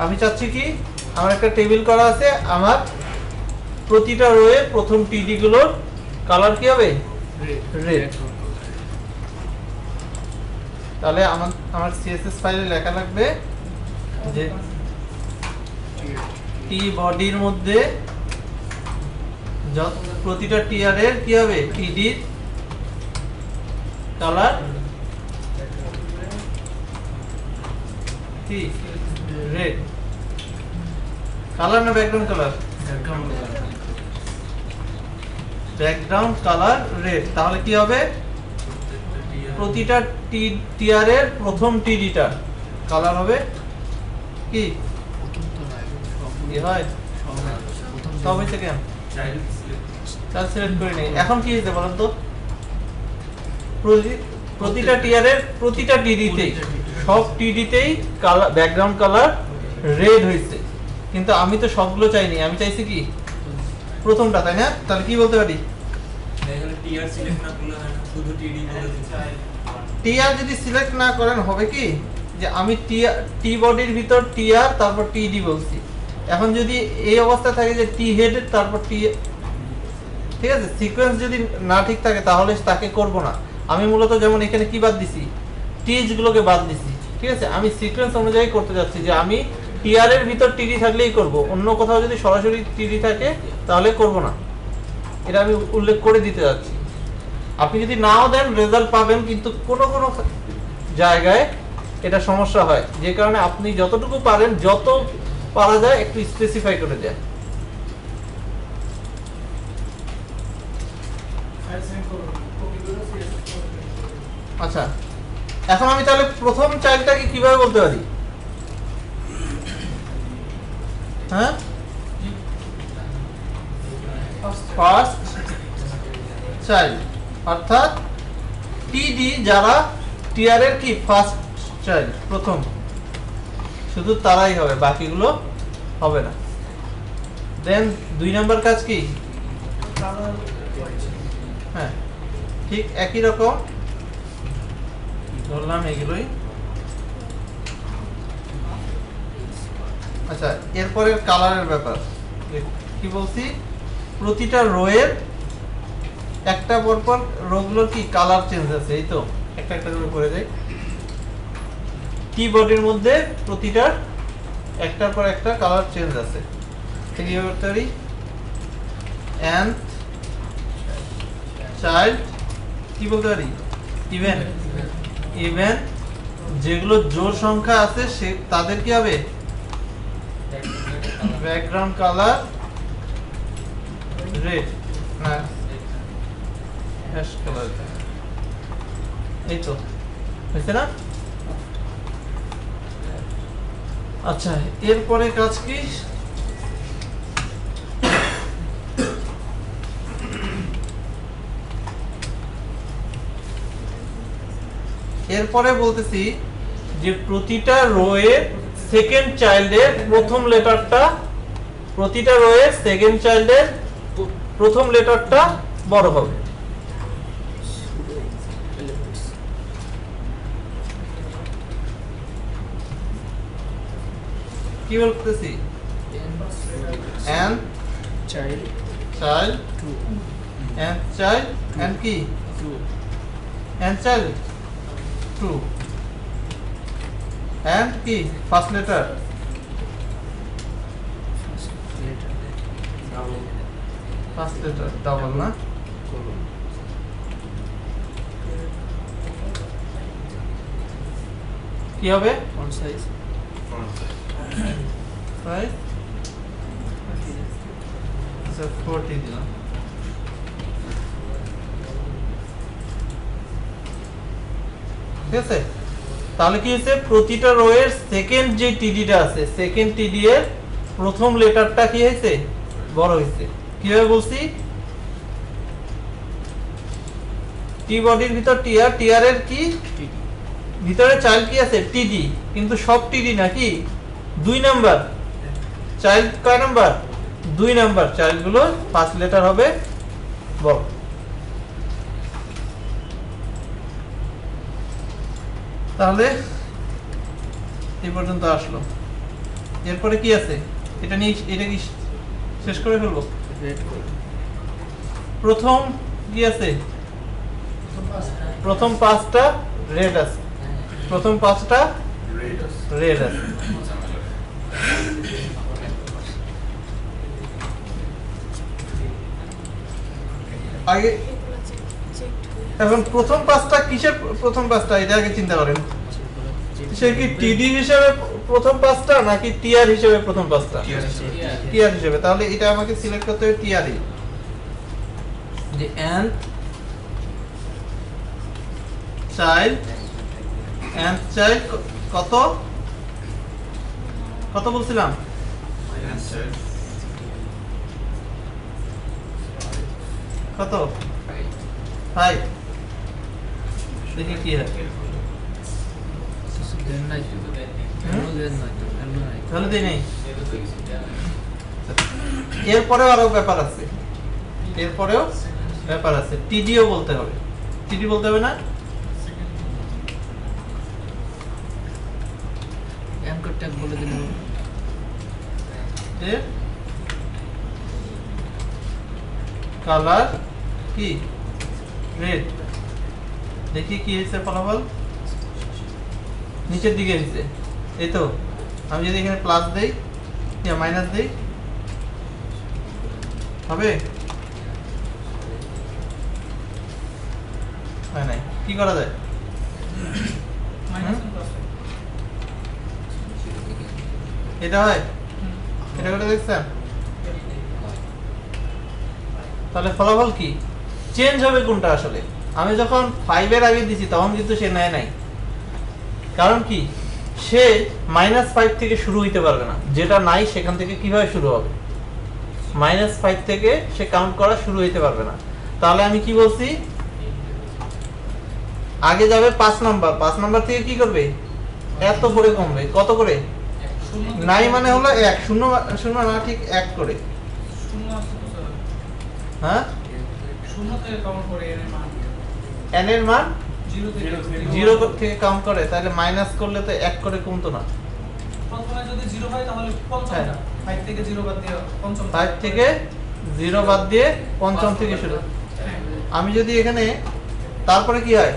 আমি চাচ্ছি কি আমার একটা টেবিল করা আছে, আমার প্রতিটা রোয়ে প্রথম টিডি গুলোর কালার কি হবে রেড। তাহলে আমার সিএসএস ফাইলে লেখা লাগবে যে টি বডির মধ্যে প্রতিটা টিয়ারের কি হবে টিডির কালার কি রেড। কালার না background colour? Background colour red. তাহলে কি হবে প্রতিটা টিয়ারের প্রথম টিডিটা কালার হবে কি কি হয় সব হইছে কেন চাইল্ড সিলেক্ট করে নেই। এখন কি হইছে বলেন তো প্রতিটা টিয়ারের প্রতিটা টিডিতেই সব টিডিতেই কালার ব্যাকগ্রাউন্ড কালার রেড হইছে, কিন্তু আমি তো সবগুলো চাইনি, আমি চাইছি কি প্রথমটা, তাই না? তাহলে কি বলতে পারি এখানে টিআর সিলেক্ট না করলে হয় না, শুধু টিডি বলে দিতে। টিআর যদি সিলেক্ট না করেন হবে কি যে আমি টি বডির ভিতর টিআর তারপর টিডি বলছি। এখন যদি এই অবস্থা থাকে যে টি হেড তারপর টি, ঠিক আছে, সিকোয়েন্স যদি না ঠিক থাকে তাহলে তাকে করব না। আমি মূলত যেমন এখানে কি বাদ দিছি টিজ গুলোকে বাদ দিছি, ঠিক আছে। আমি সিকোয়েন্স অনুযায়ী করতে যাচ্ছি যে আমি টিআর এর ভিতর টিডি থাকলেই করব, অন্য কোথাও যদি সরাসরি টিডি থাকে তাহলে করব না। এটা আমি উল্লেখ করে দিতে যাচ্ছি। আপনি যদি নাও দেন রেজাল্ট পাবেন, কিন্তু কোনো কোনো জায়গায় এটা সমস্যা হয়, যে কারণে আপনি যতটুকু পারেন যত পারা যায় একটু স্পেসিফাই করে দেন। আচ্ছা, এখন আমি তাহলে প্রথম চাইল্ডটাকে কিভাবে বলতে পারি? হ্যাঁ, ফার্স্ট চাইল্ড, অর্থাৎ টিডি যারা টিআর এর কি ফার্স্ট চাইল্ড প্রথম, শুধু তারাই হবে, বাকিগুলো হবে না। দেন 2 নাম্বার কাজ কি? হ্যাঁ, ঠিক একই রকম ধরলাম এগুলোই। আচ্ছা, এরপরের কালারের ব্যাপার কি বলছি, প্রতিটা রোয়ের একটা পরপর রোগুলোর কি কালার চেঞ্জ আছে, এই তো একটা একটা করে পড়ে যায়। কিবোর্ডের মধ্যে প্রতিটার একটার পর একটা কালার চেঞ্জ আছে। কিভাবে করতে পারি? nth চাইল্ড কি বলতে পারি? ইভেন। ইভেন যেগুলো জোড় সংখ্যা আছে সে তাদের কি হবে ব্যাকগ্রাউন্ড কালার রেড না হ্যাশ কালার, এই তো হয়েছে না? আচ্ছা, এরপরে কাজ কি? এরপরে বলতেছি যে প্রতিটা রোয়ের সেকেন্ড চাইল্ডের প্রথম লেটারটা, প্রতিটা রোয়ের সেকেন্ড চাইল্ডের প্রথম লেটারটা বড় হবে। কি বলতেছি? and child child 2 and child and কি 2 and child 2 and কি first letter first letter double না, কি হবে font size right? আচ্ছা 40 দিলাম। ঠিক আছে, তাহলে কি হয়েছে প্রতিটা রোয়ের সেকেন্ড যে টিডিটা আছে সেকেন্ড টিডি এর প্রথম লেটারটা কি হয়েছে বড় হয়েছে। কিভাবে বলছি? টি বডির ভিতর টিআর, টিআর এর কি ভিতরে চাইল্ড কি আছে টিডি, কিন্তু সব টিডি নাকি 2 নাম্বার চাইল্ড, কয় নাম্বার 2 নাম্বার চাইল্ড গুলো ফার্স্ট লেটার হবে বড়। তাহলে এই পর্যন্ত আসলো। এরপরে কি আছে? এটা নিয়ে এটা কি শেষ করে ফেলবো? রেড করে প্রথম কি আছে? প্রথম 5টা রেড আছে, প্রথম 5টা রেড আছে। আগে এখন প্রথম 5টা কিসের প্রথম 5টা এটা আগে চিন্তা করেন। সে কি টিডি হিসেবে প্রথম 5টা নাকি টিআর হিসেবে প্রথম 5টা? টিআর হিসেবে। তাহলে এটা আমাকে সিলেক্ট করতে হবে টিআরই, যে nth চাইল্ড কত কত বলছিলাম? কত? 5। দেখি কি হয়। দেন নাই হুম? দেন নাই তো দেন নাই তাহলে দেই নাই। এরপরেও আরো ব্যাপার আছে, এরপরেও ব্যাপার আছে। টিডিও বলতে হবে, টিডি বলতে হবে না? অ্যাঙ্কর ট্যাগ বলে দিন যে কালার কি রেড। দেখি কি হয়েছে ফলাফল, নিচের দিকে হয়েছে। এই তো আমি যদি এখানে প্লাস দেই ইয়া মাইনাস দেই হবে? হয় নাই। কি করা যায়? এটা হয়? এটা করে দেখছেন? তাহলে ফলাফল কি চেঞ্জ হবে কোনটা আসলে? আমি যখন 5 এর আগে দিছি তখন কিন্তু সে নেয় নাই। কারণ কি, সে -5 থেকে শুরু হইতে পারবে না, যেটা নাই সেখান থেকে কিভাবে শুরু হবে? -5 থেকে সে কাউন্ট করা শুরু হইতে পারবে না। তাহলে আমি কি বলছি, আগে যাবে 5 নাম্বার, 5 নাম্বার থেকে কি করবে? এত করে কমবে। কত করে? নাই মানে হলো 1, শূন্য শূন্য না, ঠিক 1 করে। হ্যাঁ, n এর মান 0 থেকে কাউন্ট করে, তাহলে মাইনাস করলে তো 1 করে কমতো না। প্রথমে যদি 0 হয় তাহলে পঞ্চমটা 5 থেকে 0 বাদ দিয়ে পঞ্চম 5 থেকে 0 বাদ দিয়ে পঞ্চম থেকে শুরু। আমি যদি এখানে তারপরে কি হয়,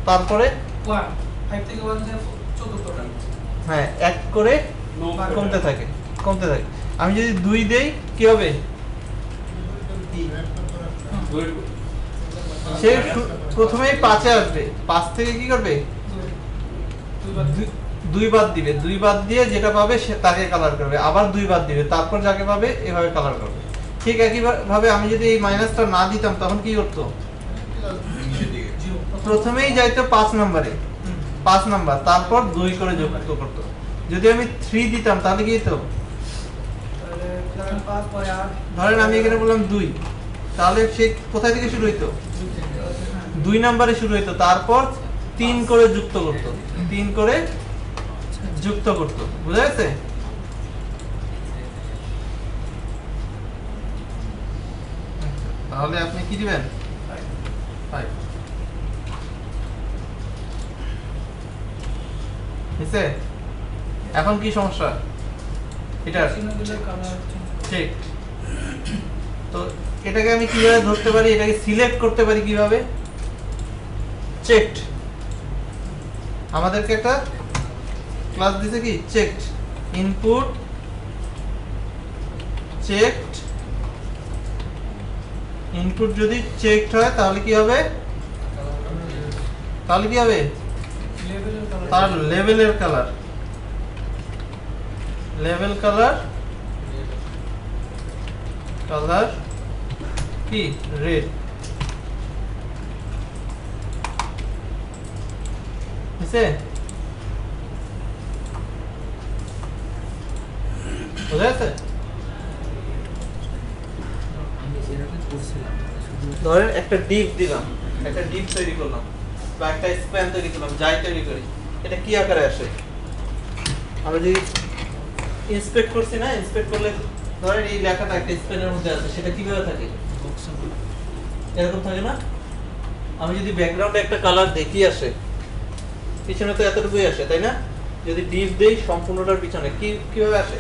তারপরে 1 5 থেকে 1 দিয়ে চতুর্থটা হ্যাঁ 1 করে কমতে থাকে, কমতে থাকে। আমি যদি 2 দেই কি হবে? সে প্রথমেই 5 এ আসবে, 5 থেকে কি করবে? 2 বাদ দিবে, 2 বাদ দিয়ে যেটা পাবে সে তাকে কালার করবে, আবার 2 বাদ দিবে, তারপর যাকে পাবে এভাবে কালার করবে। ঠিক একই ভাবে আমি যদি এই মাইনাসটা না দিতাম তখন কি করতো? প্রথমেই যাইতো 5 নম্বরে, 5 নাম্বার, তারপর 2 করে যুক্ত করতো। যদি আমি 3 দিতাম তাহলে কি হতো? তাহলে 5 পরে 8 ধরেন আমি এখানে বললাম 2, তাহলে সে কোথায় থেকে শুরু হইতো? 2 নাম্বারে শুরু হইতো, তারপর 3 করে যুক্ত করতো, 3 করে যুক্ত করতো। বুঝা গেছে? তাহলে আপনি কি দিবেন? 5 হইছে? এখন কি সমস্যা এটা? চিহ্নগুলোর কালার ঠিক। তো এটাকে আমি কিভাবে ধরতে পারি, এটাকে সিলেক্ট করতে পারি কিভাবে? চেকড। আমাদেরকে একটা ক্লাস দিছে কি চেকড, ইনপুট চেকড। ইনপুট যদি চেকড হয় তাহলে কি হবে? তাহলে কি হবে? লেভেলের কালার তার লেভেলের কালার, লেভেল কালার, কালার কি রেড। বুঝছে? বুঝা গেছে? আমি এরকম করছিলাম শুধু ধরেন একটা ডিপ দিলাম, একটা ডিপ তৈরি করলাম বা একটা স্প্যান তৈরি করলাম, যাই তৈরি করি, এটা কি আকারে আসে? আমরা যদি ইন্সপেক্ট করছি না, ইন্সপেক্ট করলে ধরেন এই লেখাটা একটা স্প্যানের মধ্যে আছে, সেটা কিভাবে থাকে? এরকম থাকে না? আমি যদি ব্যাকগ্রাউন্ডে একটা কালার দেখি আসে, পিছনে তো এতটুকুই আসে, তাই না? যদি ডিপ দেই সম্পূর্ণটার পিছনে কিভাবে আসে?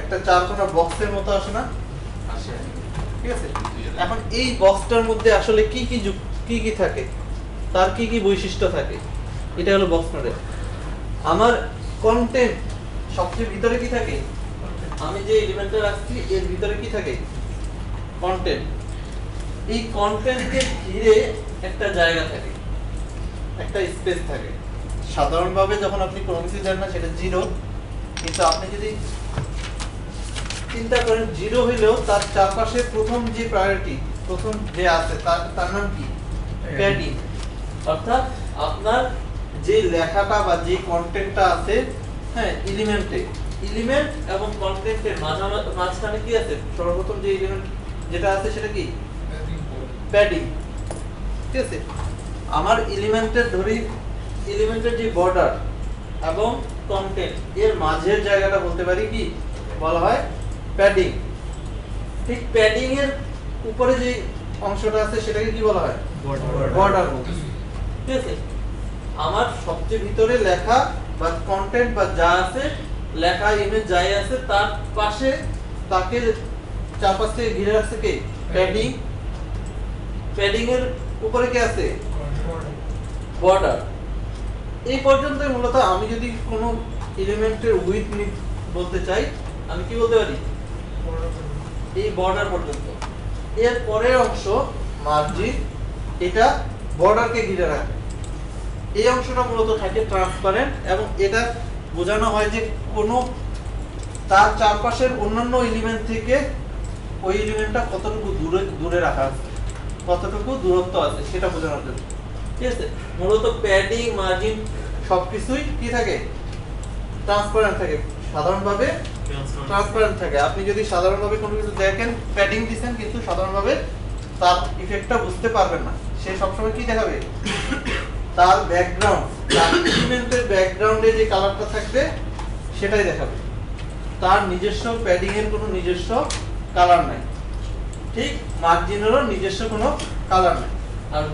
একটা চারকোনা বক্সের মতো আসে না? আসে। ঠিক আছে। এখন এই বক্সটার মধ্যে আসলে কি কি থাকে, তার কি কি বৈশিষ্ট্য থাকে, এটা হলো বক্স মডেল। আমার কন্টেন্ট সবচেয়ে ভিতরে কি থাকে? আমি যে এলিমেন্টটা রাখছি এর ভিতরে কি থাকে? কন্টেন্ট। এই কন্টেন্টকে ঘিরে একটা জায়গা থাকে, একটা স্পেস থাকে। সাধারণভাবে যখন আপনি কোনো কিছু জানেন না সেটা জিরো, কিন্তু আপনি যদি চিন্তা করেন জিরো হইলেও তার চারপাশে প্রথম যে প্রায়োরিটি, প্রথম যে আছে তার নাম কি? প্যাডিং। অর্থাৎ আপনার যে লেখাটা বা যে কন্টেন্টটা আছে, হ্যাঁ, এলিমেন্ট এবং কন্টেন্টের মাঝখানে কি আছে? সর্বপ্রথম যে এলিমেন্ট যেটা আছে সেটা কি? প্যাডিং। ঠিক আছে। আমার এলিমেন্টের যে বর্ডার এবং কন্টেন্ট এর মাঝের জায়গাটা বলতে পারি কি বলা হয়? প্যাডিং। ঠিক প্যাডিং এর উপরে যে অংশটা আছে সেটাকে কি বলা হয়? বর্ডার বলতে। ঠিক আছে। আমার সবচেয়ে ভিতরে লেখা বা কন্টেন্ট বা যা আছে, লেখা ইমেজ যাই আছে, তার পাশে তাকে চারপাশ থেকে ঘিরে রাখছে কে? প্যাডিং। প্যাডিং এর উপরে কি আছে? বর্ডার। এই পর্যন্ত মূলত আমি যদি কোনো এলিমেন্টের উইডথ বলতে চাই, আমি কি বলতে পারি? এই বর্ডার পর্যন্ত। এর পরের অংশ মার্জিন, এটা বর্ডারকে ঘিরে রাখে। এই অংশটা মূলত থাকে ট্রান্সপারেন্ট, এবং এটা বোঝানো হয় যে কোনো তার চারপাশের অন্যান্য এলিমেন্ট থেকে ওই এলিমেন্টটা কতটুকু দূরে রাখা আছে, কতটুকু দূরত্ব আছে সেটা বোঝানোর জন্য। ঠিক আছে। মূলত প্যাডিং, মার্জিন সবকিছুই কি থাকে? ট্রান্সপারেন্ট থাকে। সাধারণভাবে ট্রান্সপারেন্ট থাকে। আপনি যদি সাধারণভাবে কোনো কিছু দেখেন, প্যাডিং দিবেন কিন্তু সাধারণভাবে তার ইফেক্টটা বুঝতে পারবেন না। সে সবসময় কি দেখাবে? তার ব্যাকগ্রাউন্ড, তার এলিমেন্টের ব্যাকগ্রাউন্ডে যে কালারটা থাকবে সেটাই দেখাবে। তার নিজস্ব প্যাডিং এর কোনো নিজস্ব কালার নাই। ঠিক মার্জিনেরও নিজস্ব কোনো কালার নাই। আর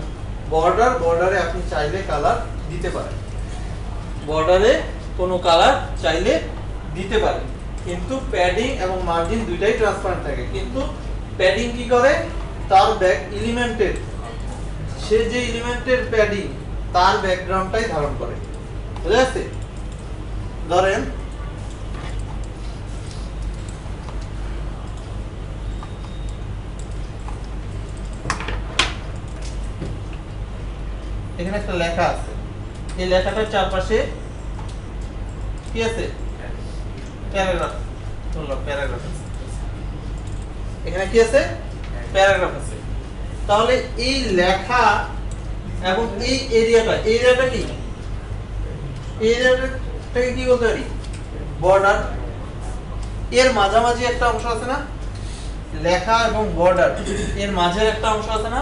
বর্ডারে আপনি চাইলে কালার দিতে পারেন, বর্ডারে কোনো কালার চাইলে দিতে পারেন, কিন্তু প্যাডিং এবং মার্জিন দুইটাই ট্রান্সপারেন্ট থাকে। কিন্তু প্যাডিং কি করে? তার এলিমেন্টের, সে যে এলিমেন্টের প্যাডিং তার ব্যাকগ্রাউন্ডটাই ধারণ করে। বুঝা যাচ্ছে? ধরেন এখানে একটা লেখা আছে, এই লেখাটার চারপাশে কি আছে? প্যারাগ্রাফ। প্যারাগ্রাফ আছে এখানে, কি আছে? প্যারাগ্রাফ আছে। তাহলে এই লেখা এবং এই এরিয়াটা কি? এরিয়াটাকে কি বলতে পারি? বর্ডার। এর মাঝামাঝি একটা অংশ আছে না? লেখা এবং বর্ডার এর মাঝের একটা অংশ আছে না?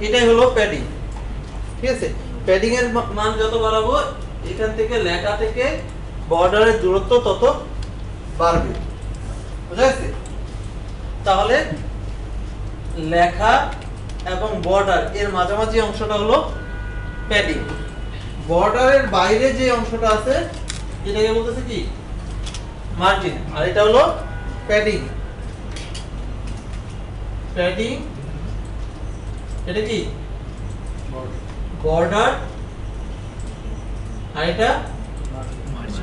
এটাই হলো প্যাডিং। ঠিক আছে। প্যাডিং এর মান যত বাড়াবো, এখান থেকে লেখা থেকে বর্ডারের দূরত্ব তত বাড়বে। বুঝা গেছে? তাহলে লেখা এবং বর্ডার এর মাঝামাঝি অংশটা হলো প্যাডিং। বর্ডারের বাইরে যে অংশটা আছে এটাকে বলতেছে কি? মার্জিন। আর এটা হলো প্যাডিং। প্যাডিং এটা কি? বর্ডার। আর এটা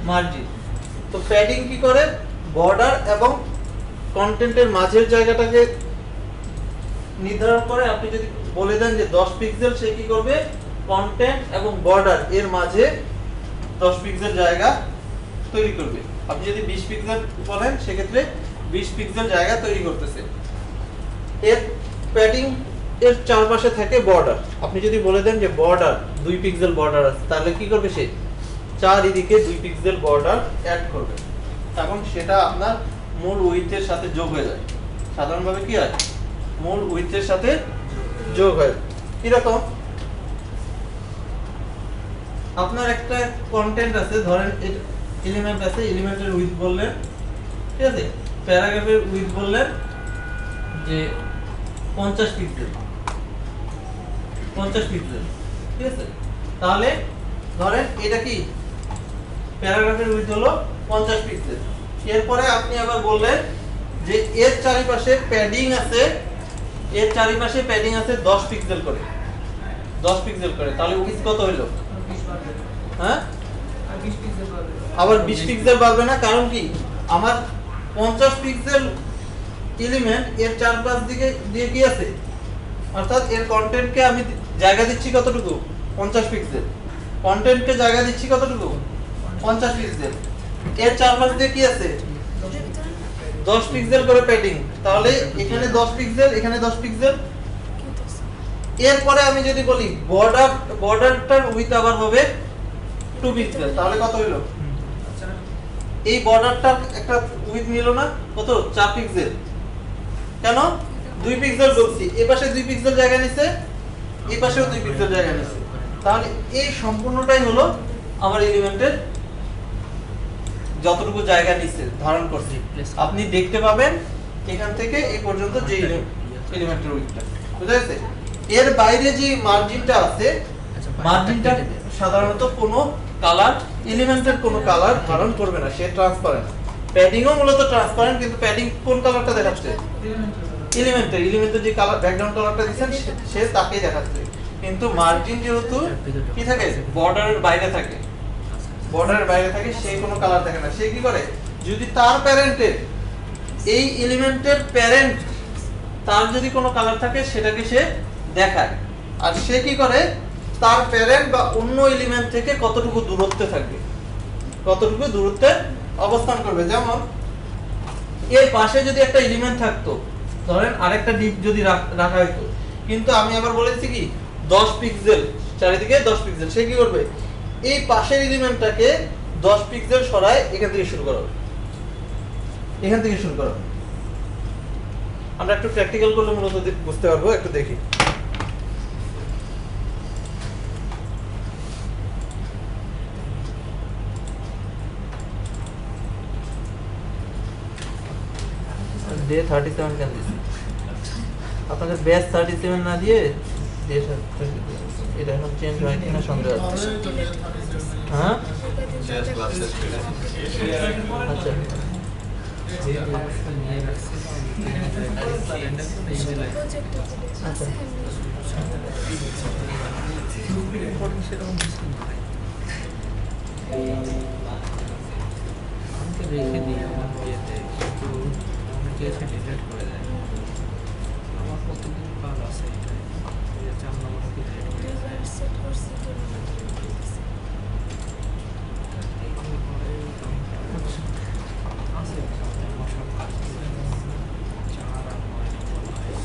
মার্জিন। তো প্যাডিং কি করে? বর্ডার এবং কন্টেন্টের মাঝের জায়গাটাকে নির্ধারণ করে। আপনি যদি বলে দেন যে 10 পিক্সেল, সে কি করবে? কন্টেন্ট এবং বর্ডার এর মাঝে 10 পিক্সেল জায়গা তৈরি করবে। আপনি যদি 20 পিক্সেল বলেন, সেক্ষেত্রে 20 পিক্সেল জায়গা তৈরি করতেছে। এর প্যাডিং এর চারপাশে থাকে বর্ডার। আপনি যদি বলে দেন যে বর্ডার 2 পিক্সেল বর্ডার আছে, তাহলে কি করবে? সে চারিদিকে 2 পিক্সেল বর্ডার অ্যাড করবে, এবং সেটা আপনার মূল উইডথের সাথে যোগ হয়ে যায়। সাধারণভাবে কি হয়? মূল উইডথের সাথে যোগ হয়। কিরকম? আপনার একটা কন্টেন্ট আছে, ধরেন এলিমেন্ট আছে, এলিমেন্টের উইডথ বললেন, ঠিক আছে, প্যারাগ্রাফের উইডথ বললেন যে 50 পিক্সেল, 50 পিক্সেল। ঠিক আছে। তাহলে ধরেন এটা কি? প্যারাগ্রাফের উইডথ হলো 50 পিক্সেল। এরপরে আপনি আবার বললেন যে এর চারিপাশে প্যাডিং আছে, এর চারিপাশে প্যাডিং আছে 10 পিক্সেল করে, 10 পিক্সেল করে, তাহলে উইডথ কত হলো? 20 বাড়বে। হ্যাঁ, আর 20 পিক্সেল বাড়বে। আবার 20 পিক্সেল বাড়বে না, কারণ কি আমার 50 পিক্সেল এলিমেন্ট এর চারপাশ দিকে দিয়ে কি আছে, অর্থাৎ এর কন্টেন্টকে আমি জায়গা দিচ্ছি কতটুকু? 50 পিক্সেল। কন্টেন্টকে জায়গা দিচ্ছি কতটুকু? 50 পিক্সেল। এর চারপাশ দিয়ে কি আছে? 10 পিক্সেল করে প্যাডিং, তাহলে এখানে 10 পিক্সেল, এখানে 10 পিক্সেল। এরপরে আমি যদি বলি বর্ডারটার উইথ আবার হবে 2 পিক্সেল, তাহলে কত হলো? আচ্ছা, এই বর্ডারটার একটা উইথ নিল না, কত? 4 পিক্সেল। কেন? 2 পিক্সেল বলছি, এই পাশে 2 পিক্সেল জায়গা নিছে, এই পাশেও 2 পিক্সেল জায়গা নিছে, তাহলে এই সম্পূর্ণটাই হলো আমার এলিমেন্টের যতটুকু জায়গা নিছে, ধারণ করছে। আপনি দেখতে পাবেন এখান থেকে এই পর্যন্ত যে এলিমেন্টের উইথটা, বুঝা গেছে? এর বাইরে যে মার্জিনটা আছে, মার্জিনটা সাধারণত কোনো কালার, এলিমেন্টের কোনো কালার ধারণ করবে না, সে ট্রান্সপারেন্ট। প্যাডিংও মূলত ট্রান্সপারেন্ট, কিন্তু প্যাডিং কোন কালারটা দেখাচ্ছে? এলিমেন্টের যে কালার ব্যাকগ্রাউন্ড কালারটা দিবেন সে তাকেই দেখাচ্ছে। কিন্তু মার্জিন যেহেতু কি থাকে, বর্ডারের বাইরে থাকে, বর্ডারের বাইরে থাকে, সে কোনো কালার দেখে না। সে কি করে, যদি তার প্যারেন্টের, এই এলিমেন্টের প্যারেন্ট তার যদি কোনো কালার থাকে সেটাকে সে দেখায়। আর সে কি করে, তার প্যারেন্ট বা অন্য এলিমেন্ট থেকে কতটুকু দূরত্বে থাকবে, কতটুকু দূরত্বে অবস্থান করবে। যেমন এর পাশে যদি একটা এলিমেন্ট থাকতো, ধরেন আরেকটা ডিপ যদি রাখা হইতো, কিন্তু আমি আবার বলেছি কি 10 পিক্সেল, চারিদিকে 10 পিক্সেল, সে কি করবে, এই পাশের এলিমেন্টটাকে 10 পিক্সেল সরায় এখান থেকে শুরু করো, এখান থেকে শুরু করো। আমরা একটু প্র্যাকটিক্যাল করলে মূলত বুঝতে পারবো, একটু দেখি। ডে 37 কেন দিছি? আপনাদের ব্যাচ 37 না দিয়ে ডে 37, এটা এখন চেঞ্জ হয় কিনা সন্দেহ আছে। হ্যাঁ, আচ্ছা, আচ্ছা, রেখে দিই আমার বিয়েতে, কিন্তু অনেকে এসে ডিলিট করে দেয়। আমার প্রতিদিন কাজ আছে, এটা 4 নম্বরটা ডিলিট করে দেয়। আছে মশার কাজ 4 আর 9 নম্বর লাইন।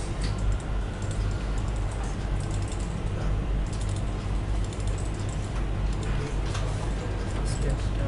আজকে একটা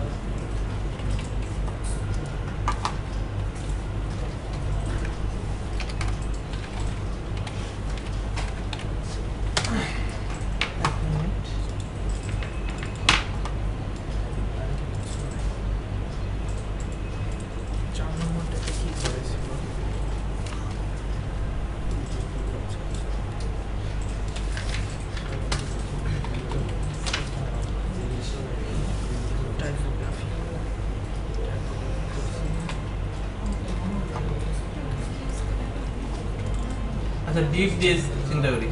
আচ্ছা, ডিপ দিয়ে চিন্তা করি।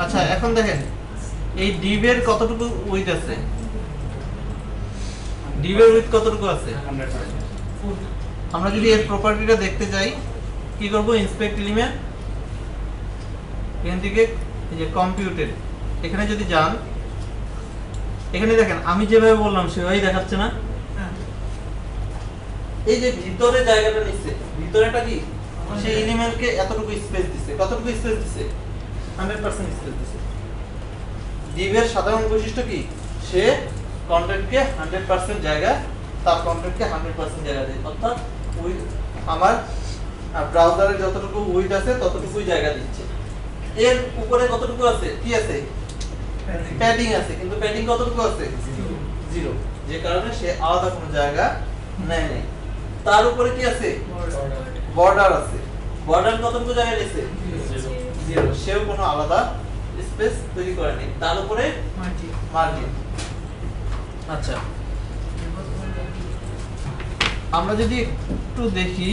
আচ্ছা, এখন দেখেন এই ডিপের কতটুকু উইথ আছে, ডিপের উইথ কতটুকু আছে? আমরা যদি এর প্রপার্টিটা দেখতে যাই, কি করব, ইন্সপেক্ট এলিমেন্ট, এখান থেকে এই যে কম্পিউটেড, এখানে যদি যান, এখানে দেখেন আমি যেভাবে বললাম সেভাবেই দেখাচ্ছে না? এই যে ভিতরে জায়গাটা নিচ্ছে, ভিতরেটা কি, সেই এলিমেন্টকে এতটুকু স্পেস দিছে, কতটুকু স্পেস দিছে? 100% স্পেস দিছে। ডিভের সাধারণ বৈশিষ্ট্য কি, সে কন্টেন্টকে 100% জায়গা, তার কন্টেন্টকে 100% জায়গা দেয়, অর্থাৎ ওই আমার ব্রাউজারে যতটুকু উইথ আছে ততটুকুই জায়গা দিচ্ছে। এর উপরে কতটুকু আছে, কি আছে, প্যাডিং আছে, কিন্তু প্যাডিং কতটুকু আছে? 0, যে কারণে সে আলাদা কোনো জায়গা নেয় নাই। তার উপরে কি আছে, বর্ডার আছে, বর্ডার কতটুকু জায়গা নিছে 0 সেও কোনো আলাদা স্পেস তৈরি করেনি তার উপরে মার্জিন আচ্ছা আমরা যদি একটু দেখি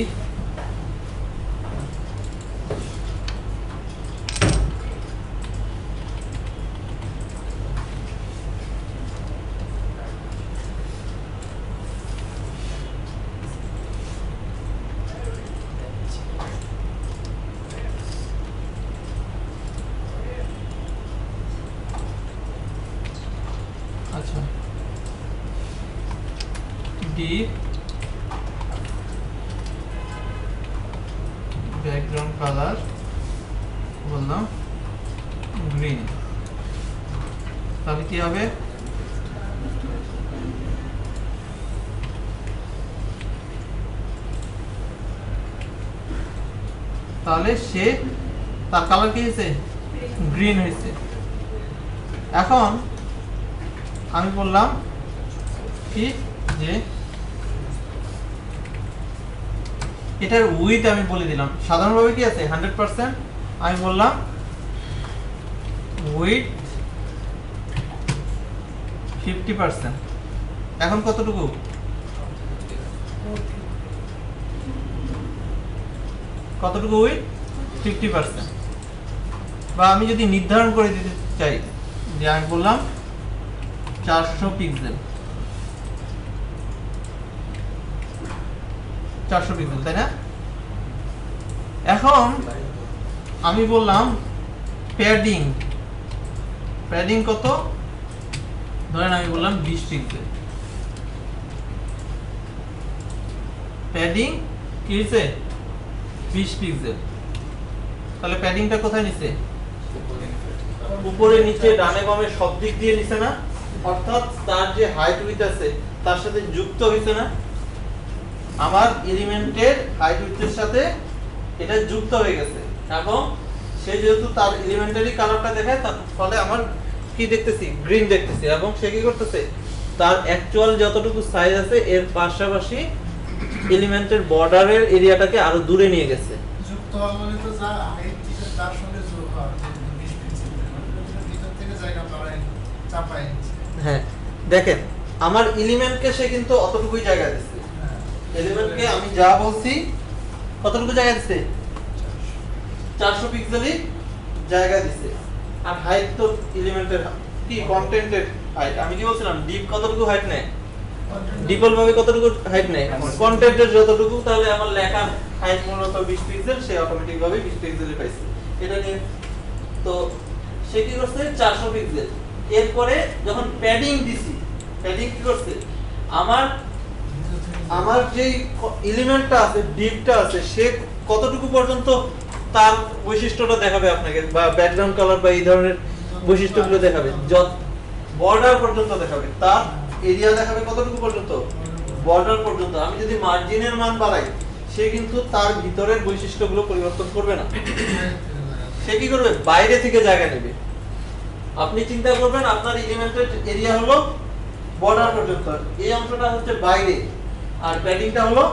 আচ্ছা ডি ব্যাকগ্রাউন্ড কালার বললাম গ্রিন তাহলে কি হবে তাহলে সে তার কালার কি হয়েছে গ্রিন হয়েছে এখন আমি বললাম কি যে এটার উইথ আমি বলে দিলাম সাধারণভাবে কি আছে 100% আমি বললাম উইথ 50% এখন কতটুকু উইথ 50% বা আমি যদি নির্ধারণ করে দিতে চাই যে আমি বললাম 400 পিক্সেল 400 পিক্সেল তাই না এখন আমি বললাম প্যাডিং কত ধরেন আমি বললাম 20 পিক্সেল প্যাডিং কি হয়েছে 20 পিক্সেল তাহলে প্যাডিংটা কোথায় নিছে উপরে নিচে ডানে বামে সব দিক দিয়ে নিছে না অর্থাৎ তার যে হাইট উইথ আছে তার সাথে যুক্ত হইছে না আমার এলিমেন্টের হাইট উইথের সাথে এটা যুক্ত হয়ে গেছে এবং সে যেহেতু তার এলিমেন্টারি কালারটা দেখায় তার ফলে আমার কি দেখতেছি গ্রিন দেখতেছি এবং সে কি করতেছে তার অ্যাকচুয়াল যতটুকু সাইজ আছে এর পাশাপাশি এলিমেন্টের বর্ডারের এরিয়াটাকে আরো দূরে নিয়ে গেছে যুক্ত হওয়া মানে তো যা হাইট তার সঙ্গে যোগ হওয়া যে 20 পিক্সেল ভিতর থেকে জায়গা বাড়ায় চাপায় হ্যাঁ দেখেন আমার এলিমেন্টকে সে কিন্তু অতটুকুই জায়গা দিচ্ছে এলিমেন্টকে আমি যা বলছি কতটুকু জায়গা দিচ্ছে 400 পিক্সেলই জায়গা দিচ্ছে আর হাইট তো এলিমেন্টের কি কন্টেন্টের হাইট আমি কি বলছিলাম ডিপ কতটুকু হাইট নেয় ডিফল্ট ভাবে কতটুকু হাইট নেয় কন্টেন্টের যতটুকু তাহলে আমার লেখা হাইট মূলত 20 পিক্সেল সে অটোমেটিক ভাবে 20 পিক্সেলই পাইছে এটা নিয়ে তো সে কি করছে 400 পিক্সেল এরপরে যখন প্যাডিং দিছি প্যাডিং কি করছে আমার যেই এলিমেন্টটা আছে ডিপটা আছে সে কতটুকু পর্যন্ত তার বৈশিষ্ট্যটা দেখাবে আপনাকে বা ব্যাকগ্রাউন্ড কালার বা এই ধরনের বৈশিষ্ট্যগুলো দেখাবে বর্ডার পর্যন্ত দেখাবে তার এরিয়া দেখাবে কতটুকু পর্যন্ত বর্ডার পর্যন্ত আমি যদি মার্জিনের মান বাড়াই সে কিন্তু তার ভিতরের বৈশিষ্ট্যগুলো পরিবর্তন করবে না সে কি করবে বাইরে থেকে জায়গা নেবে আপনি চিন্তা করবেন আপনার এলিমেন্টের এরিয়া হলো বর্ডার পর্যন্ত এই অংশটা হচ্ছে বাইরে আর প্যাডিংটা হলো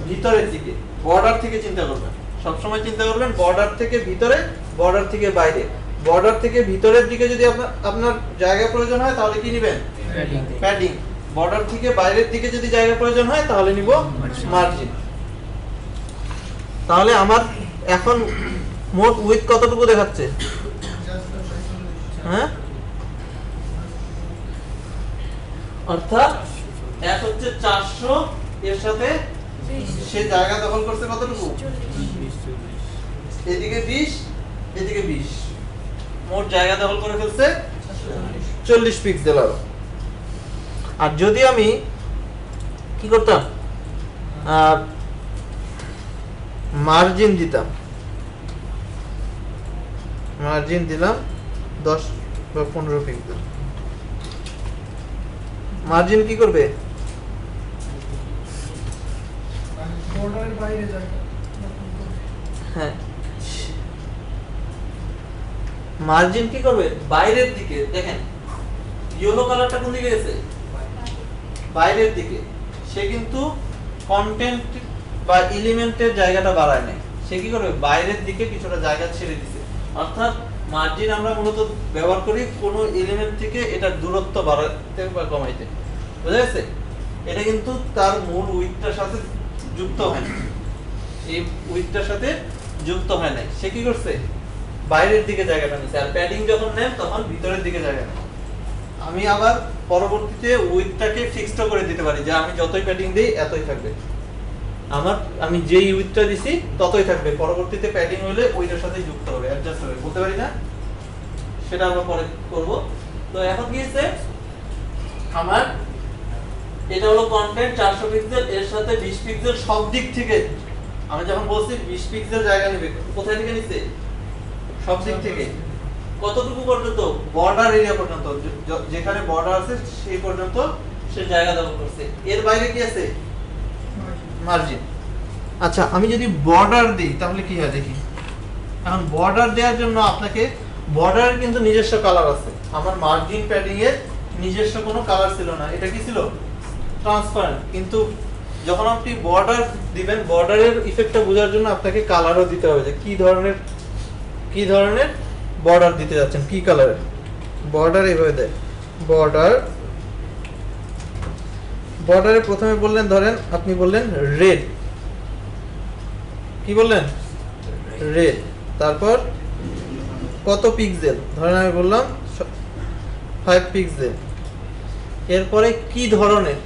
ভিতরের দিকে বর্ডার থেকে চিন্তা করবেন সব সময় চিন্তা করবেন বর্ডার থেকে ভিতরে বর্ডার থেকে বাইরে বর্ডার থেকে ভিতরের দিকে যদি আপনার জায়গা প্রয়োজন হয় তাহলে কি নেবেন প্যাডিং বর্ডার থেকে বাইরের দিকে যদি জায়গা প্রয়োজন হয় তাহলে নিব মার্জিন তাহলে আমার এখন মোট উইথ কতটুকু দেখাচ্ছে হ্যাঁ অর্থাৎ এক হচ্ছে 400 এর সাথে সে জায়গা দখল করছে কতটুকু এদিকে 20 এদিকে 20 মোট জায়গা দখল করে ফেলছে 40 পিক্সেল আর যদি আমি কি করতাম মার্জিন দিতাম মার্জিন দিলাম 10 বা 15 পিক্সেল মার্জিন কি করবে বর্ডারের বাইরে যায় হ্যাঁ মার্জিন কি করবে বাইরের দিকে দেখেন ইয়েলো কালারটা কোন দিকে গেছে বাইরের দিকে সে কিন্তু কন্টেন্ট বা এলিমেন্টের জায়গাটা বাড়ায় নাই সে কি করবে বাইরের দিকে কিছুটা জায়গা ছেড়ে দিছে। অর্থাৎ মার্জিন আমরা মূলত ব্যবহার করি কোন এলিমেন্ট থেকে এটার দূরত্ব বাড়াতে বা কমাইতে, বুঝা গেছে? এটা কিন্তু তার মূল উইডথটার সাথে যুক্ত হয় না, এই উইডথটার সাথে যুক্ত হয় না। সে কি করছে বাইরের দিকে জায়গাটা নিছে, আর প্যাডিং যখন নেন তখন ভিতরের দিকে জায়গা নেয়। আমি আবার পরবর্তীতে উইডথটাকে ফিক্সড করে দিতে পারি যে আমি যতই প্যাডিং দেই এতই থাকবে, আমি যেই উইডথটা দিছি ততই থাকবে, পরবর্তীতে প্যাডিং হলে ওইটার সাথে যুক্ত হবে, অ্যাডজাস্ট হবে, বলতে পারি না? সেটা আমরা পরে করব। তো এখন কি হচ্ছে আমার এটা হলো কন্টেন্ট 400 পিক্সেল, এর সাথে 20 পিক্সেল সব দিক থেকে। আমি যখন বলছি 20 পিক্সেল জায়গা নেবে, কোথায় থেকে নিছে? সব দিক থেকে। কতটুকু পর্যন্ত? বর্ডার এরিয়া পর্যন্ত, যেখানে বর্ডার আছে সেই পর্যন্ত সে জায়গা দখল করছে। এর বাইরে কি আছে? মার্জিন। আচ্ছা, আমি যদি বর্ডার দিই তাহলে কি হয় দেখি। এখন বর্ডার দেওয়ার জন্য আপনাকে, বর্ডারের কিন্তু নিজস্ব কালার আছে। আমার মার্জিন প্যাডিং এর নিজস্ব কোনো কালার ছিল না, এটা কি ছিল? ট্রান্সপারেন্ট। কিন্তু যখন আপনি বর্ডার দিবেন, বর্ডারের ইফেক্টটা বোঝার জন্য আপনাকে কালারও দিতে হবে, যে কি ধরনের বর্ডার দিতে যাচ্ছেন, কি কালারের বর্ডার। এইভাবে দেয় বর্ডারে প্রথমে বললেন, ধরেন আপনি বললেন রেড, কি বললেন? রেড। তারপর কত পিক্সেল? ধরেন আমি বললাম 5 পিক্সেল। এরপরে কি ধরনের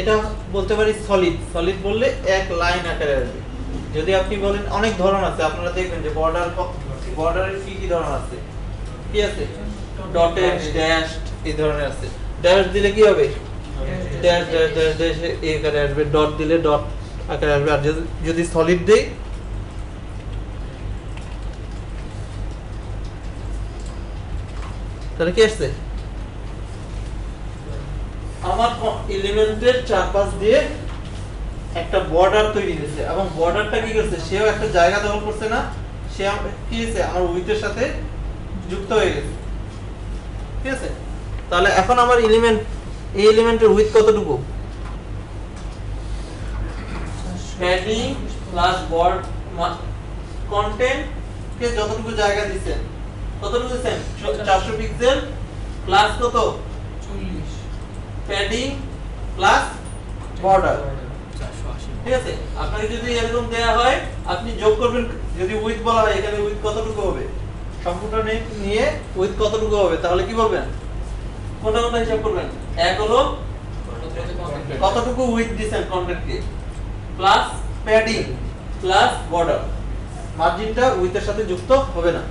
এটা বলতে পারি সলিড বললে এক লাইন আকারে আসবে। যদি আপনি বলেন অনেক ধরন আছে, আপনারা দেখবেন যে বর্ডারের কি ধরন আছে, কি আছে? ডটেড, ড্যাশ, এই ধরনের আছে। ড্যাশ দিলে কি হবে? ড্যাশ ড্যাশ ড্যাশ ড্যাশ এই আকারে আসবে, ডট দিলে ডট আকারে আসবে। আর যদি সলিড দেই তাহলে কি আসছে? আমার এলিমেন্টের চারপাশ দিয়ে একটা বর্ডার তৈরি হয়েছে, এবং বর্ডারটা কি করছে? সেও একটা জায়গা দখল করছে না, সে কি হয়েছে? আমার উইথের সাথে যুক্ত হয়ে গেছে, ঠিক আছে? তাহলে এখন আমার এই এলিমেন্টের উইথ কতটুকু? প্যাডিং প্লাস বর্ড কন্টেন্ট কে যতটুকু জায়গা দিবেন, কতটুকু দিবেন? 400 পিক্সেল প্লাস কত? 40 প্যাডিং প্লাস বর্ডার, 480। ঠিক আছে? আপনাকে যদি এরকম দেয়া হয়, আপনি যোগ করবেন। যদি উইথ বলা হয়, এখানে উইথ কতটুকু হবে, সম্পূর্ণ নিয়ে উইথ কতটুকু হবে, তাহলে কি বলবেন? কোনটা হিসাব করবেন? এক হলো কতটুকু উইথ দিবেন কন্টেন্টকে, প্লাস প্যাডিং প্লাস বর্ডার। মার্জিনটা উইথের সাথে যুক্ত হবে না,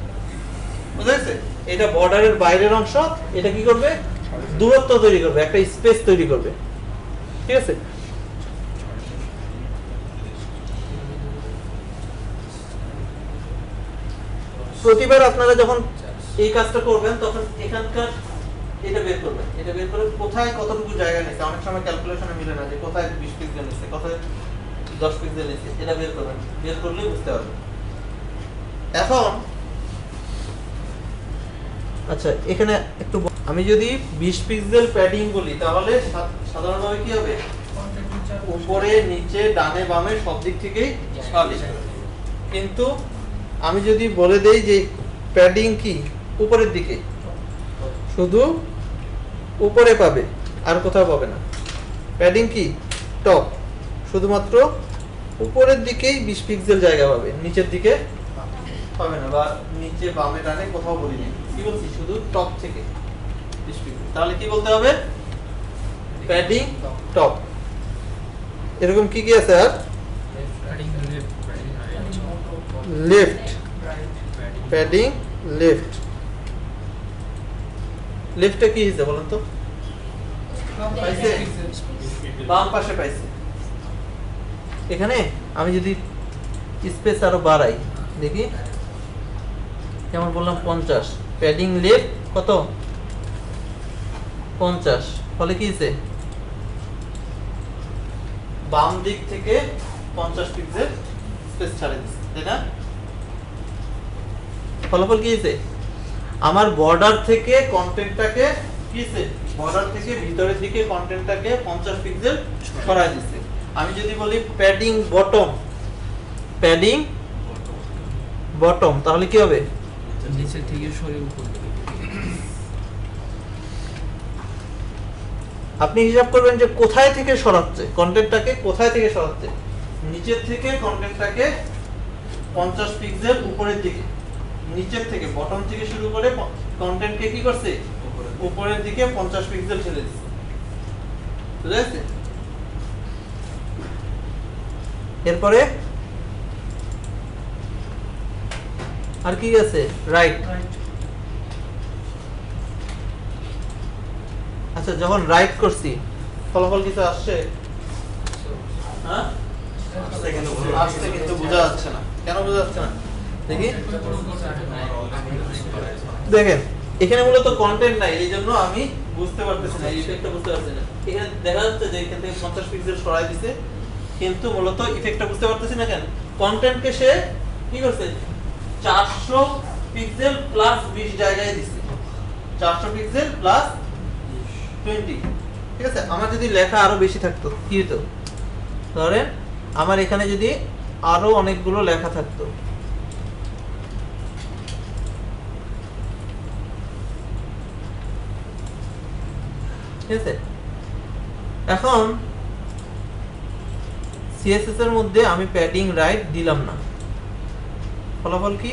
বুঝা গেছে? এটা বর্ডারের বাইরের অংশ, এটা কি করবে? দূরত্ব তৈরি করবে, একটা স্পেস তৈরি করবে, ঠিক আছে? প্রতিবার আপনারা যখন এই কাজটা করবেন তখন এখানকার এটা বের করবেন, এটা বের করে কোথায় কতটুকু জায়গা নিচ্ছে। অনেক সময় ক্যালকুলেশনে মিলে না যে কোথায় 20 পিক্সেল নিচ্ছে, কোথায় 10 পিক্সেল নিচ্ছে, এটা বের করবেন। বের করলেই বুঝতে পারবেন। এখন আচ্ছা, এখানে একটু আমি যদি 20 পিক্সেল প্যাডিং বলি তাহলে সাধারণভাবে কি হবে? উপরে নিচে ডানে বামে সব দিক থেকেই পাবে। কিন্তু আমি যদি বলে দেই যে প্যাডিং কি উপরের দিকে, শুধু উপরে পাবে, আর কোথাও পাবে না। প্যাডিং কি টপ, শুধুমাত্র উপরের দিকেই 20 পিক্সেল জায়গা পাবে, নিচের দিকে পাবে না, বা নিচে বামে ডানে কোথাও বলিনি। কি বলছি? শুধু টপ থেকে 20 পিক্সেল। তাহলে কি বলতে হবে? Padding top. এরকম কি কি আছে? আর লেফট, প্যাডিং লেফট। লেফটে কি হিসেবে বলেন তো? পাইছে? বাম পাশে পাইছে। এখানে আমি যদি স্পেস আরো বাড়াই, দেখি, যেমন বললাম 50, প্যাডিং লেফট কত? 50। ফলে কি হয়েছে? বাম দিক থেকে 50 পিক্সেল স্পেস ছাড়ে দিচ্ছে, তাই না? ফলাফল কি হয়েছে? আমার বর্ডার থেকে কন্টেন্টটাকে কি হয়েছে? বর্ডার থেকে ভিতরের দিকে কন্টেন্টটাকে 50 পিক্সেল সরায় দিচ্ছে। আমি যদি বলি প্যাডিং বটম তাহলে কি হবে? নিচে থেকে সরে উপর দিকে। আপনি হিসাব করবেন যে কোথায় থেকে সরাচ্ছে, কন্টেন্টটাকে কোথায় থেকে সরাচ্ছে। নিচের থেকে কন্টেন্টটাকে 50 পিক্সেল উপরের দিকে, নিচের থেকে বটম থেকে শুরু করে কন্টেন্টকে কি করছে উপরের দিকে 50 পিক্সেল ঠেলে দিচ্ছে। বুঝা গেছে? এরপরে আর কি আছে? রাইট। আচ্ছা, যখন রাইট করছি ফলাফল কিছু আসছে? হ্যাঁ, আসছে কিন্তু বোঝা যাচ্ছে না। কেন বোঝা যাচ্ছে না দেখি। দেখেন এখানে মূলত কন্টেন্ট নাই, এই জন্য আমি বুঝতে পারতেছি না, এই ইফেক্টটা বুঝতে পারছি না। এখানে দেখা যাচ্ছে যে এখান থেকে 50 পিক্সেল সরাই দিছে, কিন্তু মূলত ইফেক্টটা বুঝতে পারতেছি না। কেন? কন্টেন্টকে সে কি করছে 400 পিক্সেল প্লাস 20 জায়গায় দিছে, 400 পিক্সেল প্লাস 20। ঠিক আছে, আমার যদি লেখা আরো বেশি থাকতো কি হতো? ধরেন আমার এখানে যদি আরো অনেকগুলো লেখা থাকতো, ঠিক আছে, এখন সিএসএস এর মধ্যে আমি প্যাডিং রাইট দিলাম না, ফলাফল কি?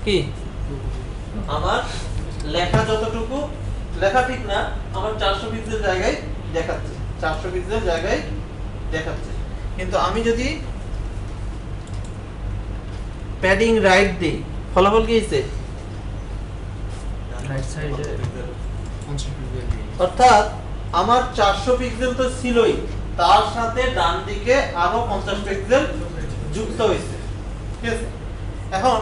কি আমার লেখা যতটুকু লেখা ঠিক না, আমার 400 পিক্সেল জায়গায় দেখাচ্ছে, 400 পিক্সেল জায়গায় দেখাচ্ছে। কিন্তু আমি যদি প্যাডিং রাইট দিই ফলাফল কি হইছে? রাইট সাইডে 50 পিক্সেল দিয়ে। অর্থাৎ আমার 400 পিক্সেল তো ছিলই, তার সাথে ডান দিকে আরো 50 পিক্সেল যুক্ত হয়েছে। ঠিক আছে, এখন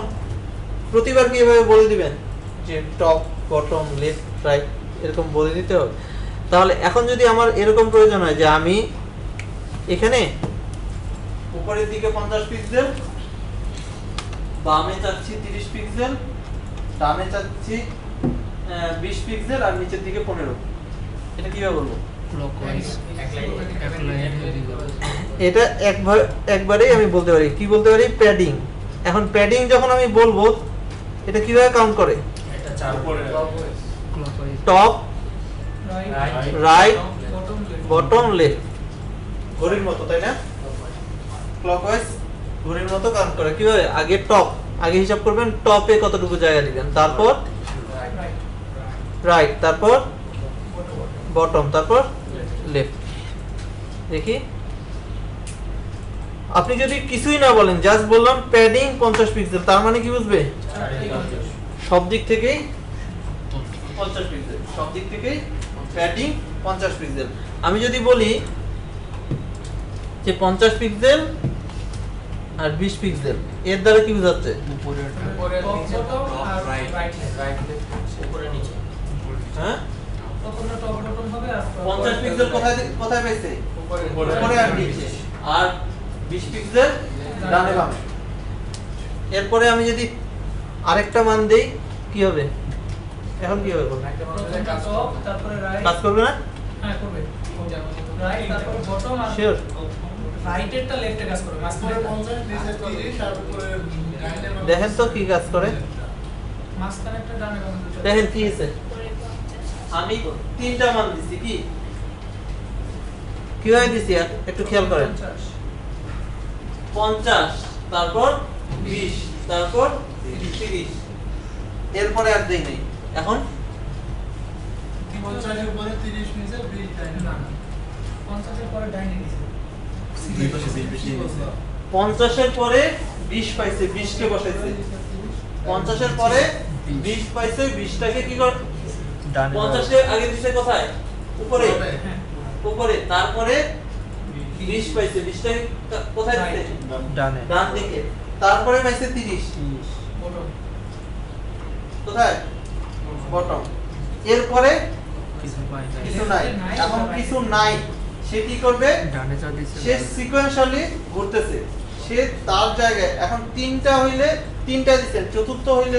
প্রতিবার কি এভাবে বলে দিবেন যে টপ বটম লেফট রাইট এরকম বলে দিতে হবে? তাহলে এখন যদি আমার এরকম প্রয়োজন হয় যে আমি এখানে উপরের দিকে 50 পিক্সেল, বামে চাচ্ছি 30 পিক্সেল, ডানে চাচ্ছি 20 পিক্সেল আর নিচের দিকে 15, এটা কিভাবে বলবো? ক্লকওয়াইজ এক লাইন দিতে হবে। এটা একবারেই আমি বলতে পারি। কি বলতে পারি? প্যাডিং। এখন প্যাডিং যখন আমি বলবো এটা কিভাবে কাউন্ট করে? এটা 4 উপরে clockwise top right bottom bottom left, ঘড়ির মতো, তাই না? ক্লকওয়াইজ ঘড়ির মতো কাউন্ট করে। কিভাবে? আগে টপ, আগে হিসাব করবেন টপে কতটুকু জায়গা দিবেন, তারপর রাইট, তারপর বটম, তারপর লেফট। দেখি, আপনি যদি কিছুই না বলেন, জাস্ট বললাম প্যাডিং 50 পিক্সেল, তার মানে কি বুঝবে? সব দিক থেকেই 50 পিক্সেল, সব দিক থেকেই প্যাডিং 50 পিক্সেল। আমি যদি বলি যে 50 পিক্সেল আর 20 পিক্সেল, এর দ্বারা কি বোঝাচ্ছে? উপরে বটম আর রাইট রাইট রাইট উপরে নিচে হ্যাঁ, প্রথমে টপ বটম হবে আর 50 পিক্সেল কোথায় পাইছে? উপরে আর নিচে, আর 20 পিক্সেল ডানে বামে। এরপরে আমি যদি আরেকটা মান দেই কি হবে? এখন কি হবে? প্রথমে টপ তারপরে রাইট কাজ করবে না? হ্যাঁ করবে রাইট তারপর বটম আর শিওর? রাইটেরটা লেফটে কাজ করবে উপরে মাঝখানে 50 নিচে 30 আর উপরে ডাইনে বামে দেখেন তো কি কাজ করে। মাঝখানেরটা ডানে বামে দুটো দেখেন কি হয়েছে, আমি তিনটা মান দিছি। কি কিভাবে দিছি একটু খেয়াল করেন। 50, তারপর 20, তারপর 30, এরপরে আর দেই নাই। এখন 50 এর উপরে 30 নিচে 20 ডাইনে না বামে 50 এর পরে ডাইনে নিচে 50 এর পরে 20 পাইছে, 20 কে বসাইছে। 50 এর পরে 20 পাইছে, 20 টাকে কি করে? ডানে 50 এর আগে দিছে কোথায়? উপরে, উপরে। তারপরে 20 পাইছে, 20 টাকে কোথায় দিছে? ডানে ডান দিকে। তারপরে পাইছে 30, বটম কোথায়? বটম। এরপরে কিছু পাই নাই। কিছু নাই। এখন কিছু নাই, সে কি করবে? ডানে যা দিছে সে সিকোয়েন্সিয়ালি ঘুরতেছে, সে তার জায়গায়। এখন তিনটা হইলে তিনটা দিচ্ছেন, চতুর্থ হইলে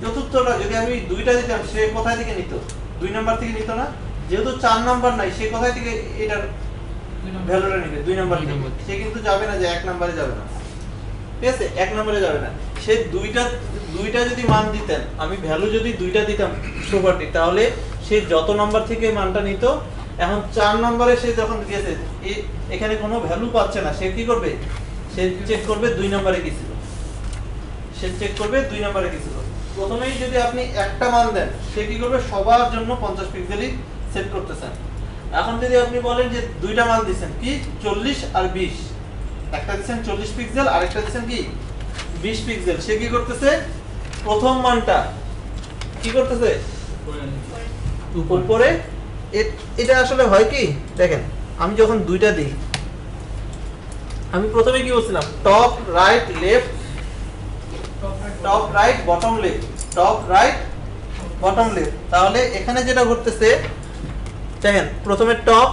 চতুর্থটা যদি আমি দুইটা দিতাম, সে কোথায় থেকে নিত? 2 নাম্বার থেকে নিত না? যেহেতু 4 নাম্বার নাই, সে কোথায় থেকে এটার দুই নম্বর। ভ্যালুটা নিবে? 2 নাম্বার দুই থেকে। নাম্বার। সে কিন্তু যাবে না যে 1 নাম্বারে যাবে না, ঠিক আছে? 1 নাম্বারে যাবে না। সে দুইটা যদি মান দিতেন, আমি ভ্যালু যদি দুইটা দিতাম প্রপার্টি, তাহলে সে যত নাম্বার থেকে মানটা নিত, এখন 4 নম্বরে সে যখন গেছে এখানে কোনো ভ্যালু পাচ্ছে না, সে কি করবে? সে চেক করবে 2 নম্বরে কি ছিল, সে চেক করবে 2 নম্বরে কি ছিল। প্রথমেই যদি আপনি একটা মান দেন, সে কি করবে? সবার জন্য 50 পিক্সেলই সেট করতেছেন। এখন যদি আপনি বলেন যে দুইটা মান দিবেন কি 40 আর 20, একটা দিবেন 40 পিক্সেল আর একটা দিবেন কি 20 পিক্সেল, সে কি করতেছে? প্রথম মানটা কি করতেছে? উপরে। এটা আসলে হয় কি দেখেন, আমি যখন দুইটা দিই, আমি প্রথমে কি বলছিলাম? Top right left, top right bottom left, top right bottom left. তাহলে এখানে যেটা ঘটতেছে দেখেন, প্রথমে টপ,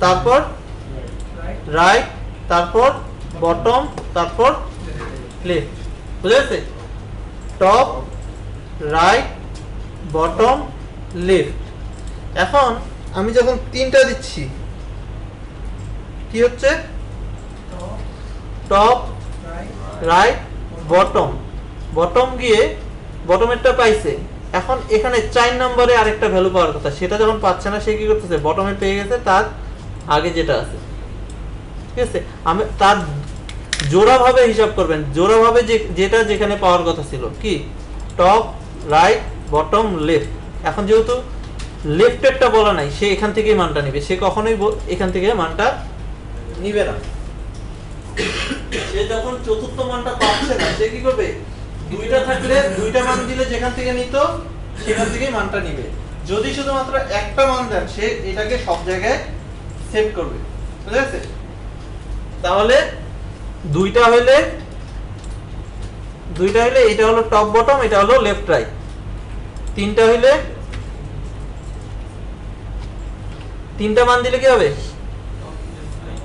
তারপর রাইট, তারপর বটম, তারপর লেফট। বুঝা গেছে? Top right bottom left. এখন আমি যখন 3টা দিচ্ছি, কি হচ্ছে? টপ রাইট বটম, বটম গিয়ে বটমেরটা পাইছে। এখন এখানে 4 নম্বরে আরেকটা ভ্যালু পাওয়ার কথা, সেটা যখন পাচ্ছে না, সে কি করতেছে? বটমে পেয়ে গেছে তার আগে যেটা আছে, ঠিক আছে? আমি তার জোড়া ভাবে হিসাব করবেন, জোড়া ভাবে যেটা যেখানে পাওয়ার কথা ছিল, কি টপ রাইট বটম লেফট। এখন যেহেতু লেফটেরটা বলা নাই, সে এখান থেকেই মানটা নিবে, সে কখনোই এখান থেকে মানটা নিবে না। সে যখন চতুর্থ মানটা পাচ্ছে না, সে কি করবে? দুইটা থাকলে দুইটা মান দিলে যেখান থেকে নিত সেখান থেকেই মানটা নিবে। যদি শুধুমাত্র একটা মান দেন, সে এটাকে সব জায়গায় সেট করবে। বুঝা গেছে? তাহলে দুইটা হইলে এটা হলো টপ বটম, এটা হলো লেফট রাইট। 3টা হইলে 3টা মান দিলে কি হবে?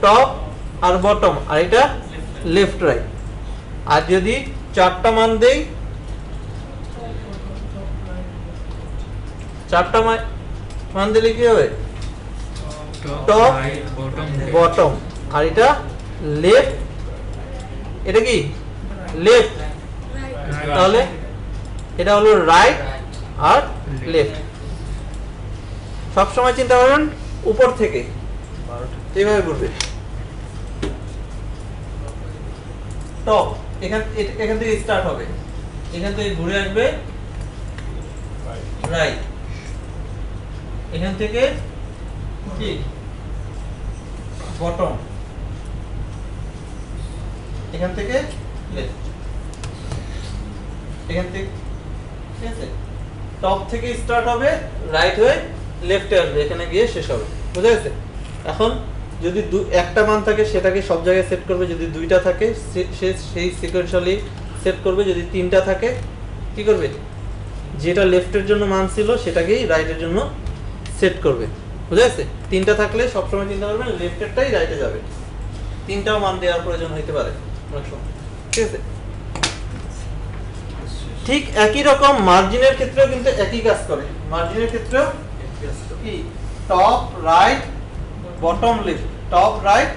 টপ আর বটম, আর এটা লেফট রাইট। আর যদি 4টা মান দেই, 4টা মান দিলে কি হবে? টপ বটম, আর এটা লেফট, এটা কি লেফট। তাহলে এটা হলো রাইট আর লেফট। সব সময় চিন্তা করবেন উপর থেকে, এইভাবে করবে। টপ এখান থেকে স্টার্ট হবে, এখান থেকে ঘুরে আসবে রাইট, এখান থেকে কি বটম, এখান থেকে লেফট, এখান থেকে, ঠিক আছে? টপ থেকে স্টার্ট হবে, রাইট হয়ে লেফটে আসবে, এখানে গিয়ে শেষ হবে। বুঝা গেছে? এখন যদি একটা মান থাকে, সেটাকে সব জায়গায় সেট করবে। যদি দুইটা থাকে, সেই সিকোয়েন্সিয়ালি সেট করবে। যদি 3টা থাকে, কি করবে? যেটা লেফটের জন্য মান ছিল সেটাকেই রাইটের জন্য সেট করবে। বুঝা গেছে? 3টা থাকলে সবসময় চিন্তা করবেন লেফটেরটাই রাইটে যাবে। 3টাও মান দেওয়ার প্রয়োজন হইতে পারে অনেক সময়, ঠিক আছে? ঠিক একই রকম মার্জিনের ক্ষেত্রেও কিন্তু একই কাজ করে। মার্জিনের ক্ষেত্রেও কি top right bottom left, top right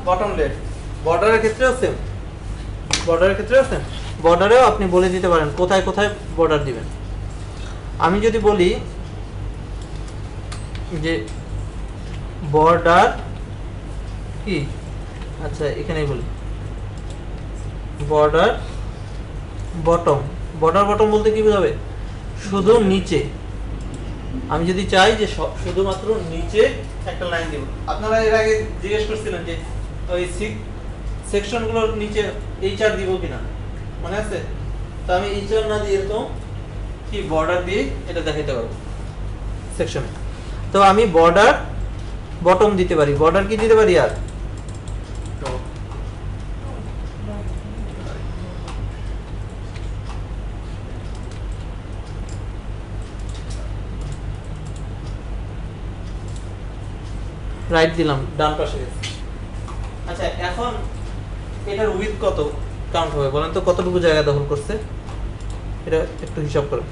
bottom left. বর্ডারের ক্ষেত্রেও সেম, বর্ডারেও আপনি বলে দিতে পারেন কোথায় কোথায় বর্ডার দিবেন। আমি যদি বলি যে বর্ডার কি, আচ্ছা এখানেই বলি বর্ডার বটম। বর্ডার বটম বলতে কি বোঝাবে? শুধু নিচে। আমি যদি চাই যে শুধুমাত্র নিচে একটা লাইন দিব, আপনারা এর আগে জিজ্ঞেস করছিলেন যে ওই সেকশনগুলোর নিচে এইচআর দিব কিনা, মনে আছে? তো আমি এইচআর না দিয়ে এরকম কি বর্ডার দিয়ে এটা দেখাইতে পারবো সেকশনে। তো আমি বর্ডার বটম দিতে পারি। বর্ডার কি দিতে পারি? আর রাইট দিলাম, ডান পাশে গেছে। আচ্ছা, এখন এটার উইথ কত কাউন্ট হবে বলেন তো? কতটুকু জায়গা দখল করছে এটা একটু হিসাব করেন।